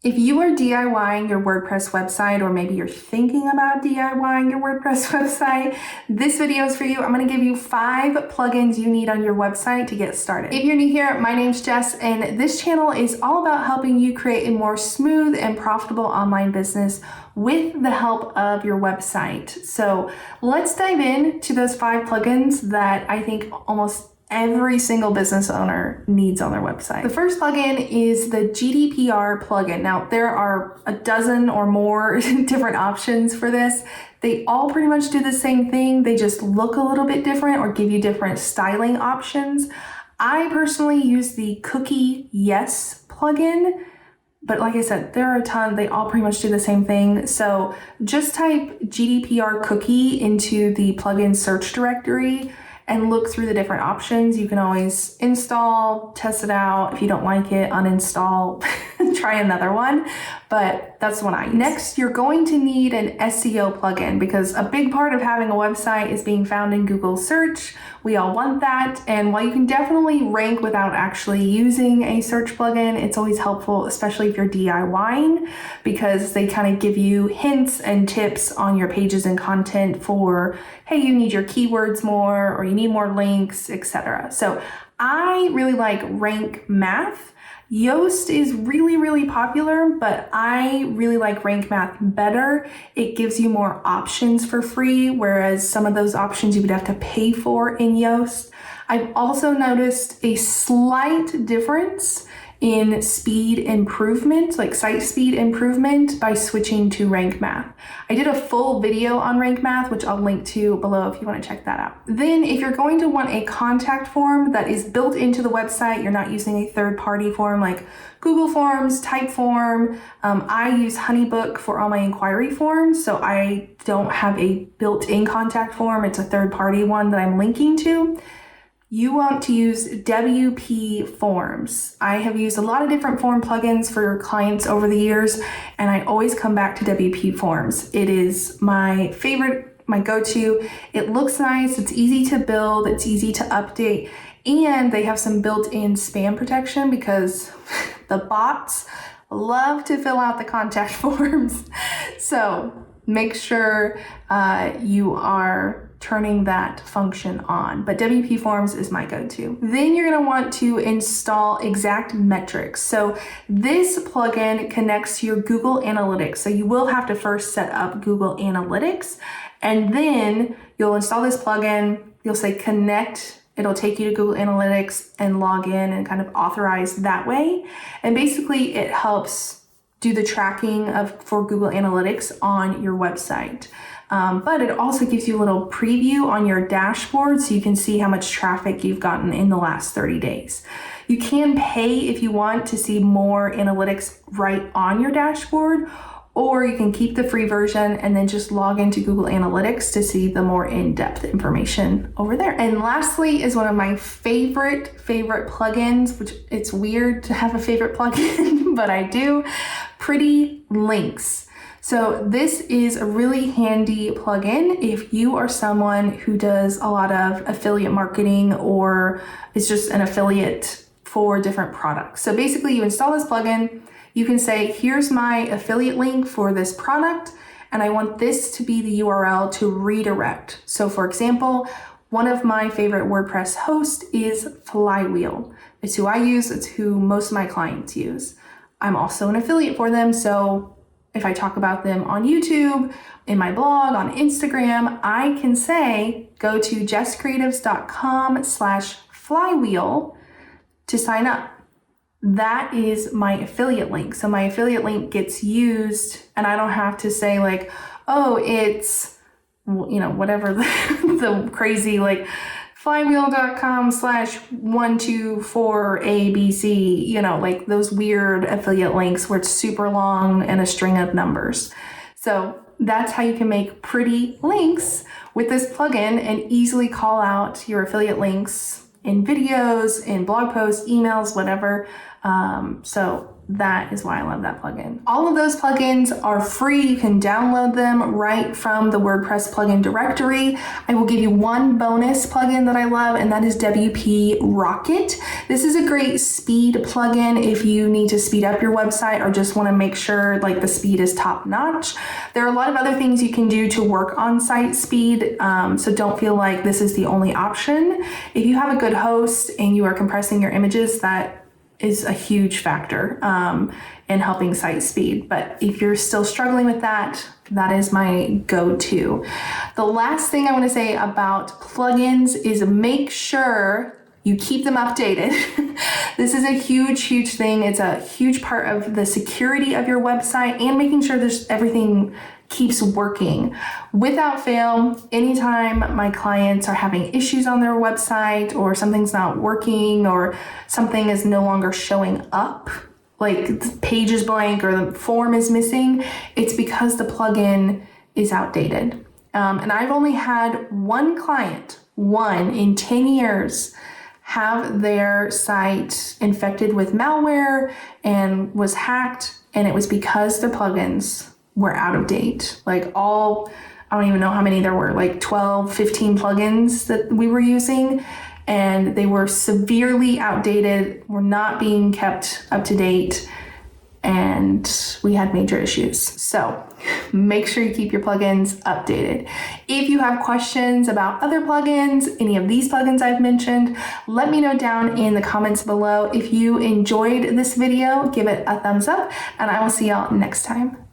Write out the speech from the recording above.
If you are DIYing your WordPress website, or maybe you're thinking about DIYing your WordPress website, this video is for you. I'm going to give you 5 plugins you need on your website to get started. If you're new here, my name's Jess, and this channel is all about helping you create a more smooth and profitable online business with the help of your website. So let's dive into those 5 plugins that I think almost every single business owner needs on their website. The first plugin is the GDPR plugin. Now, there are a dozen or more different options for this. They all pretty much do the same thing. They just look a little bit different or give you different styling options. I personally use the Cookie Yes plugin, but like I said, there are a ton. They all pretty much do the same thing. So just type GDPR cookie into the plugin search directory and look through the different options. You can always install, test it out. If you don't like it, uninstall, try another one, but that's the one I use. Next, you're going to need an SEO plugin, because a big part of having a website is being found in Google search. We all want that. And while you can definitely rank without actually using a search plugin, it's always helpful, especially if you're DIYing, because they kind of give you hints and tips on your pages and content for, hey, you need your keywords more, or you need more links, etc. So I really like Rank Math. Yoast is really popular, but I really like Rank Math better. It gives you more options for free, whereas some of those options you would have to pay for in Yoast. I've also noticed a slight difference in speed improvement, like site speed improvement, by switching to Rank Math. I did a full video on Rank Math, which I'll link to below if you want to check that out. Then if you're going to want a contact form that is built into the website, you're not using a third-party form like Google Forms, Typeform. I use Honeybook for all my inquiry forms, so I don't have a built-in contact form. It's a third-party one that I'm linking to. You want to use WP Forms. I have used a lot of different form plugins for clients over the years, and I always come back to WP Forms. It is my favorite, my go-to. It looks nice, it's easy to build, it's easy to update, and they have some built-in spam protection, because the bots love to fill out the contact forms. So make sure you are turning that function on, but WP Forms is my go-to. Then you're going to want to install Exact Metrics. So this plugin connects to your Google Analytics. So you will have to first set up Google Analytics, and then you'll install this plugin. You'll say connect. It'll take you to Google Analytics and log in and kind of authorize that way. And basically it helps do the tracking for Google Analytics on your website. But it also gives you a little preview on your dashboard, so you can see how much traffic you've gotten in the last 30 days. You can pay if you want to see more analytics right on your dashboard, or you can keep the free version and then just log into Google Analytics to see the more in-depth information over there. And lastly is one of my favorite plugins, which it's weird to have a favorite plugin, but I do, Pretty Links. So this is a really handy plugin if you are someone who does a lot of affiliate marketing, or is just an affiliate for different products. So basically you install this plugin, you can say, here's my affiliate link for this product, and I want this to be the URL to redirect. So for example, one of my favorite WordPress hosts is Flywheel. It's who I use, it's who most of my clients use. I'm also an affiliate for them, so if I talk about them on YouTube, in my blog, on Instagram, I can say, go to jesscreatives.com/flywheel to sign up. That is my affiliate link. So my affiliate link gets used, and I don't have to say like, oh, it's, you know, whatever the crazy like flywheel.com/124ABC, you know, like those weird affiliate links where it's super long and a string of numbers. So that's how you can make pretty links with this plugin and easily call out your affiliate links in videos, in blog posts, emails, whatever. So that is why I love that plugin. All of those plugins are free. You can download them right from the WordPress plugin directory. I will give you one bonus plugin that I love, and that is WP Rocket. This is a great speed plugin if you need to speed up your website or just want to make sure like the speed is top notch. There are a lot of other things you can do to work on site speed, so don't feel like this is the only option. If you have a good host and you are compressing your images, that is a huge factor in helping site speed. But if you're still struggling with that, that is my go-to. The last thing I want to say about plugins is make sure you keep them updated. This is a huge thing. It's a huge part of the security of your website and making sure everything keeps working. Without fail, anytime my clients are having issues on their website or something's not working or something is no longer showing up, like the page is blank or the form is missing, it's because the plugin is outdated. And I've only had one client, in 10 years, have their site infected with malware and was hacked, and it was because their plugins were out of date. Like I don't even know how many there were, like 12, 15 plugins that we were using, and they were severely outdated, were not being kept up to date, and we had major issues. So make sure you keep your plugins updated. If you have questions about other plugins, any of these plugins I've mentioned, let me know down in the comments below. If you enjoyed this video, give it a thumbs up, and I will see y'all next time.